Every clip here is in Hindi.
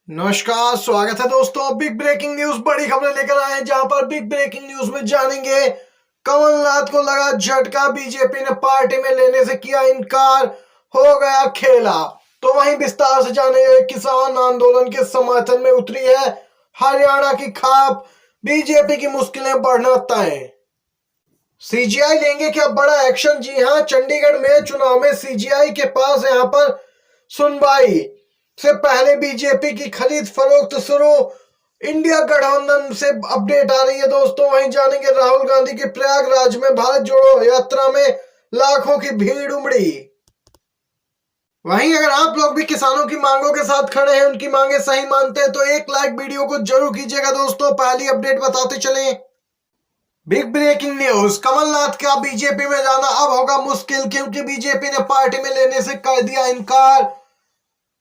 नमस्कार, स्वागत है दोस्तों। बिग ब्रेकिंग न्यूज, बड़ी खबरें लेकर आए हैं, जहां पर बिग ब्रेकिंग न्यूज में जानेंगे कमलनाथ को लगा झटका, बीजेपी ने पार्टी में लेने से किया इनकार, हो गया खेला। तो वहीं विस्तार से जानेंगे किसान आंदोलन के समर्थन में उतरी है हरियाणा की खाप, बीजेपी की मुश्किलें बढ़ना तय। सीजीआई लेंगे क्या बड़ा एक्शन? जी हां, चंडीगढ़ में चुनाव में सीजीआई के पास यहां पर सुनवाई से पहले बीजेपी की खरीद फरोख्त शुरू, इंडिया गठबंधन से अपडेट आ रही है दोस्तों। वहीं जानेंगे राहुल गांधी की प्रयागराज में भारत जोड़ो यात्रा में लाखों की भीड़ उमड़ी। वहीं अगर आप लोग भी किसानों की मांगों के साथ खड़े हैं, उनकी मांगे सही मानते हैं, तो एक लाइक वीडियो को जरूर कीजिएगा दोस्तों। पहली अपडेट बताते चले। बिग ब्रेकिंग न्यूज, कमलनाथ का बीजेपी में जाना अब होगा मुश्किल, क्योंकि बीजेपी ने पार्टी में लेने से कर दिया इनकार।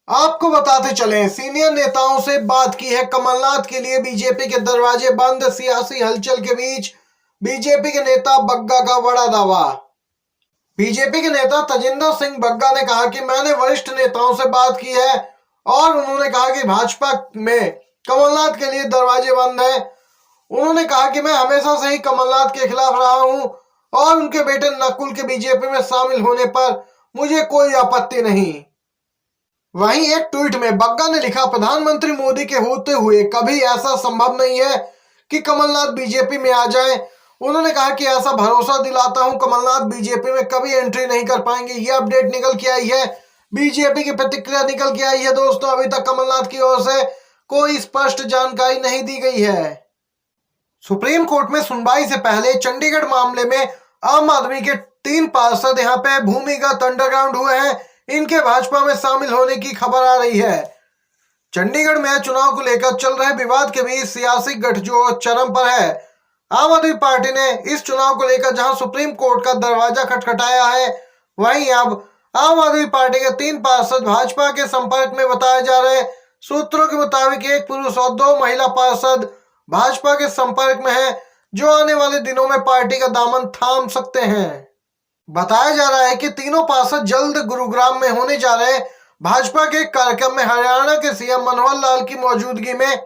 आपको बताते चले, सीनियर नेताओं से बात की है कमलनाथ के लिए बीजेपी के दरवाजे बंद, सियासी हलचल के बीच बीजेपी के नेता बग्गा का बड़ा दावा। बीजेपी के नेता तजिंदर सिंह बग्गा ने कहा कि मैंने वरिष्ठ नेताओं से बात की है और उन्होंने कहा कि भाजपा में कमलनाथ के लिए दरवाजे बंद है। उन्होंने कहा कि मैं हमेशा से ही कमलनाथ के खिलाफ रहा हूं और उनके बेटे नकुल के बीजेपी में शामिल होने पर मुझे कोई आपत्ति नहीं। वहीं एक ट्वीट में बग्गा ने लिखा, प्रधानमंत्री मोदी के होते हुए कभी ऐसा संभव नहीं है कि कमलनाथ बीजेपी में आ जाएं। उन्होंने कहा कि ऐसा भरोसा दिलाता हूं, कमलनाथ बीजेपी में कभी एंट्री नहीं कर पाएंगे। ये अपडेट निकल के आई है, बीजेपी की प्रतिक्रिया निकल के आई है दोस्तों। अभी तक कमलनाथ की ओर से कोई स्पष्ट जानकारी नहीं दी गई है। सुप्रीम कोर्ट में सुनवाई से पहले चंडीगढ़ मामले में आम आदमी के 3 पार्षद यहां पे भूमिगत अंडरग्राउंड हुए हैं, इनके भाजपा में शामिल होने की खबर आ रही है। चंडीगढ़ में चुनाव को लेकर चल रहे विवाद के बीच सियासी गठजोड़ चरम पर है। आम आदमी पार्टी ने इस चुनाव को लेकर जहां सुप्रीम कोर्ट का दरवाजा खटखटाया है, वहीं अब आम आदमी पार्टी के 3 पार्षद भाजपा के संपर्क में बताए जा रहे। सूत्रों के मुताबिक एक पुरुष और 2 महिला पार्षद भाजपा के संपर्क में है, जो आने वाले दिनों में पार्टी का दामन थाम सकते हैं। बताया जा रहा है कि तीनों पार्षद जल्द गुरुग्राम में होने जा रहे भाजपा के कार्यक्रम में हरियाणा के सीएम मनोहर लाल की मौजूदगी में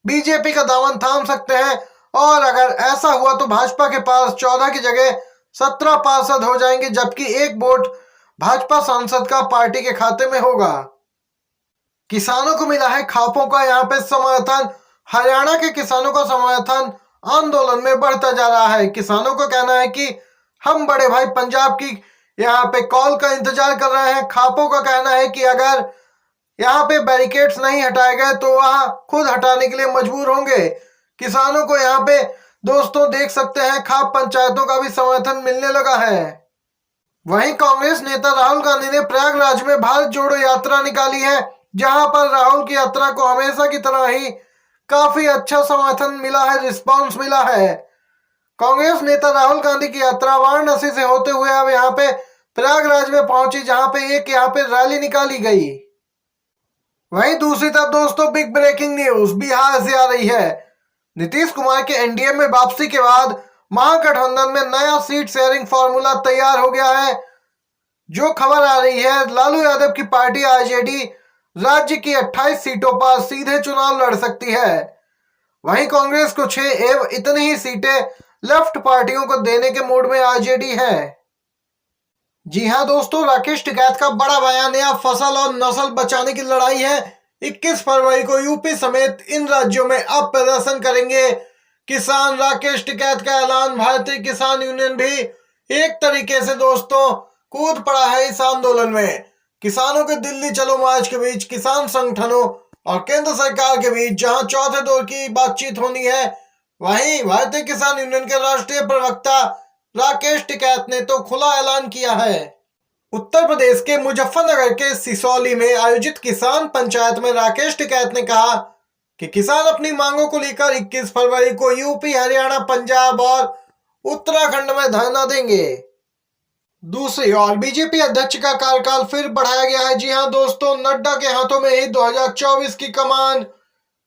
बीजेपी का दामन थाम सकते हैं, और अगर ऐसा हुआ तो भाजपा के पास 14 की जगह 17 पार्षद हो जाएंगे, जबकि एक वोट भाजपा सांसद का पार्टी के खाते में होगा। किसानों को मिला है खापों का यहाँ पे समर्थन, हरियाणा के किसानों का समर्थन आंदोलन में बढ़ता जा रहा है। किसानों का कहना है कि हम बड़े भाई पंजाब की यहाँ पे कॉल का इंतजार कर रहे हैं। खापों का कहना है कि अगर यहाँ पे बैरिकेड्स नहीं हटाए गए तो वह खुद हटाने के लिए मजबूर होंगे। किसानों को यहाँ पे दोस्तों देख सकते हैं, खाप पंचायतों का भी समर्थन मिलने लगा है। वहीं कांग्रेस नेता राहुल गांधी ने प्रयागराज में भारत जोड़ो यात्रा निकाली है, जहां पर राहुल की यात्रा को हमेशा की तरह ही काफी अच्छा समर्थन मिला है, रिस्पॉन्स मिला है। कांग्रेस नेता राहुल गांधी की यात्रा वाराणसी से होते हुए अब यहाँ पे प्रयागराज में पहुंची, जहां पे यहाँ पे रैली निकाली गई। वहीं दूसरी तरफ दोस्तों बिग ब्रेकिंग न्यूज बिहार से आ रही है। नीतीश कुमार के एनडीए में वापसी के बाद महागठबंधन में नया सीट शेयरिंग फॉर्मूला तैयार हो गया है। जो खबर आ रही है, लालू यादव की पार्टी आरजेडी राज्य की 28 सीटों पर सीधे चुनाव लड़ सकती है। वहीं कांग्रेस को 6 एवं इतनी ही सीटें लेफ्ट पार्टियों को देने के मूड में आरजेडी है। जी हां दोस्तों, राकेश टिकैत का बड़ा बयान है। फसल और नस्ल बचाने की लड़ाई है। 21 फरवरी को यूपी समेत इन राज्यों में अब प्रदर्शन करेंगे किसान। राकेश टिकैत का ऐलान। भारतीय किसान यूनियन भी एक तरीके से दोस्तों कूद पड़ा है इस आंदोलन में। किसानों के दिल्ली चलो मार्च के बीच किसान संगठनों और केंद्र सरकार के बीच जहां चौथे दौर की बातचीत होनी है, वहीं भारतीय किसान यूनियन के राष्ट्रीय प्रवक्ता राकेश टिकैत ने तो खुला ऐलान किया है। उत्तर प्रदेश के मुजफ्फरनगर के सिसौली में आयोजित किसान पंचायत में राकेश टिकैत ने कहा कि किसान अपनी मांगों को लेकर 21 फरवरी को यूपी, हरियाणा, पंजाब और उत्तराखंड में धरना देंगे। दूसरी ओर बीजेपी अध्यक्ष का कार्यकाल फिर बढ़ाया गया है। जी हां दोस्तों, नड्डा के हाथों में ही 2024 की कमान।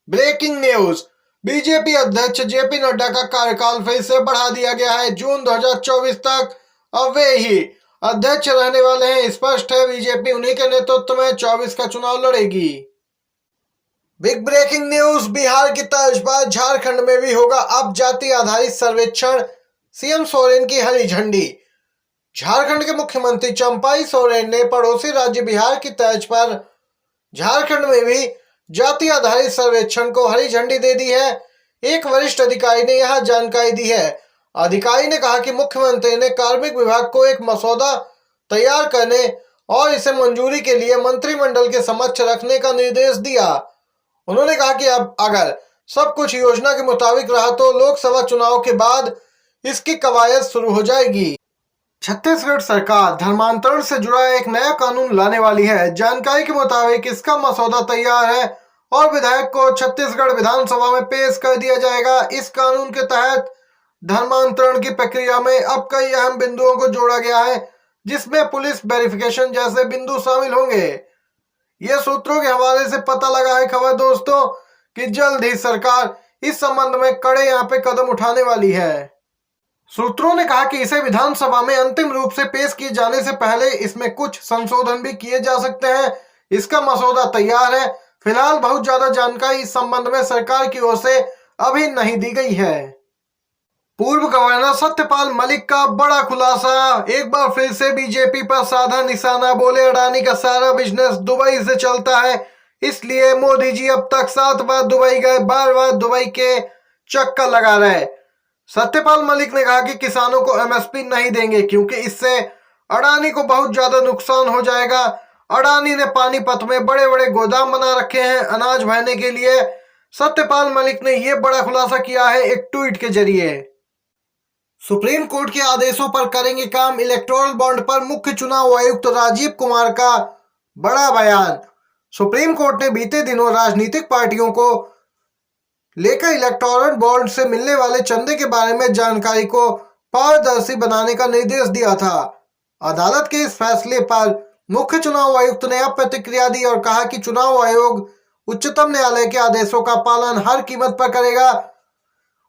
ब्रेकिंग न्यूज, बीजेपी अध्यक्ष जेपी नड्डा का कार्यकाल फिर से बढ़ा दिया गया है। जून 2024 तक अब वे ही अध्यक्ष रहने वाले हैं। स्पष्ट है बीजेपी उन्हीं के नेतृत्व में 24 का चुनाव लड़ेगी। Big breaking news. बिहार की तर्ज पर झारखंड में भी होगा अब जाति आधारित सर्वेक्षण, सीएम सोरेन की हरी झंडी। झारखंड के मुख्यमंत्री चंपाई सोरेन ने पड़ोसी राज्य बिहार की तर्ज पर झारखंड में भी जाति आधारित सर्वेक्षण को हरी झंडी दे दी है। एक वरिष्ठ अधिकारी ने यह जानकारी दी है। अधिकारी ने कहा कि मुख्यमंत्री ने कार्मिक विभाग को एक मसौदा तैयार करने और इसे मंजूरी के लिए मंत्रिमंडल के समक्ष रखने का निर्देश दिया। उन्होंने कहा कि अब अगर सब कुछ योजना के मुताबिक रहा तो लोकसभा चुनाव के बाद इसकी कवायद शुरू हो जाएगी। छत्तीसगढ़ सरकार धर्मांतरण से जुड़ा एक नया कानून लाने वाली है। जानकारी के मुताबिक इसका मसौदा तैयार है और विधायक को छत्तीसगढ़ विधानसभा में पेश कर दिया जाएगा। इस कानून के तहत धर्मांतरण की प्रक्रिया में अब कई अहम बिंदुओं को जोड़ा गया है, जिसमें पुलिस वेरिफिकेशन जैसे बिंदु शामिल होंगे। ये सूत्रों के हवाले से पता लगा है खबर दोस्तों कि जल्द ही सरकार इस संबंध में कड़े यहाँ पे कदम उठाने वाली है। सूत्रों ने कहा कि इसे विधानसभा में अंतिम रूप से पेश किए जाने से पहले इसमें कुछ संशोधन भी किए जा सकते हैं। इसका मसौदा तैयार है। फिलहाल बहुत ज्यादा जानकारी इस संबंध में सरकार की ओर से अभी नहीं दी गई है। पूर्व गवर्नर सत्यपाल मलिक का बड़ा खुलासा। एक बार फिर से बीजेपी पर साधा निशाना। बोले अडानी का सारा बिजनेस दुबई से चलता है, इसलिए मोदी जी अब तक 7 बार दुबई गए, बार बार दुबई के चक्कर लगा रहे। सत्यपाल मलिक ने कहा कि किसानों को एमएसपी नहीं देंगे क्योंकि इससे अडानी को बहुत ज्यादा नुकसान हो जाएगा। अडानी ने पानीपत में बड़े बड़े गोदाम बना रखे हैं अनाज भरने के लिए। सत्यपाल मलिक ने यह बड़ा खुलासा किया है एक ट्वीट के जरिए। सुप्रीम कोर्ट के आदेशों पर करेंगे काम। इलेक्टोरल बॉन्ड पर मुख्य चुनाव आयुक्त राजीव कुमार का बड़ा बयान। सुप्रीम कोर्ट ने बीते दिनों राजनीतिक पार्टियों को लेकर इलेक्टोरल बॉन्ड से मिलने वाले चंदे के बारे में जानकारी को पारदर्शी बनाने का निर्देश दिया था। अदालत के इस फैसले पर मुख्य चुनाव आयुक्त ने अब प्रतिक्रिया दी और कहा कि चुनाव आयोग उच्चतम न्यायालय के आदेशों का पालन हर कीमत पर करेगा।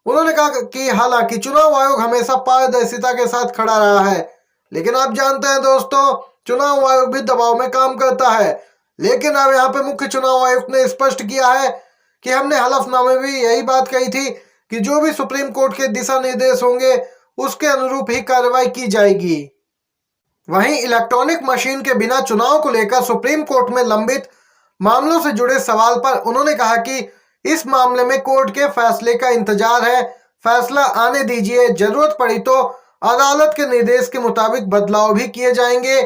उन्होंने कहा कि हालांकि चुनाव आयोग हमेशा पारदर्शिता के साथ खड़ा रहा है, लेकिन आप जानते हैं दोस्तों चुनाव आयोग भी दबाव में काम करता है। लेकिन अब यहाँ पे मुख्य चुनाव आयुक्त ने स्पष्ट किया है कि हमने हलफनामे में भी यही बात कही थी कि जो भी सुप्रीम कोर्ट के दिशा निर्देश होंगे उसके अनुरूप ही कार्रवाई की जाएगी। वहीं इलेक्ट्रॉनिक मशीन के बिना चुनाव को लेकर सुप्रीम कोर्ट में लंबित मामलों से जुड़े सवाल पर उन्होंने कहा कि इस मामले में कोर्ट के फैसले का इंतजार है, फैसला आने दीजिए, जरूरत पड़ी तो अदालत के निर्देश के मुताबिक बदलाव भी किए जाएंगे।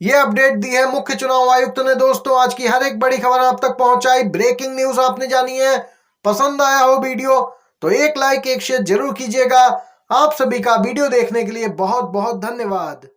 ये अपडेट दी है मुख्य चुनाव आयुक्त ने। दोस्तों आज की हर एक बड़ी खबर आप तक पहुंचाई, ब्रेकिंग न्यूज आपने जानी है। पसंद आया हो वीडियो तो एक लाइक एक शेयर जरूर कीजिएगा। आप सभी का वीडियो देखने के लिए बहुत बहुत धन्यवाद।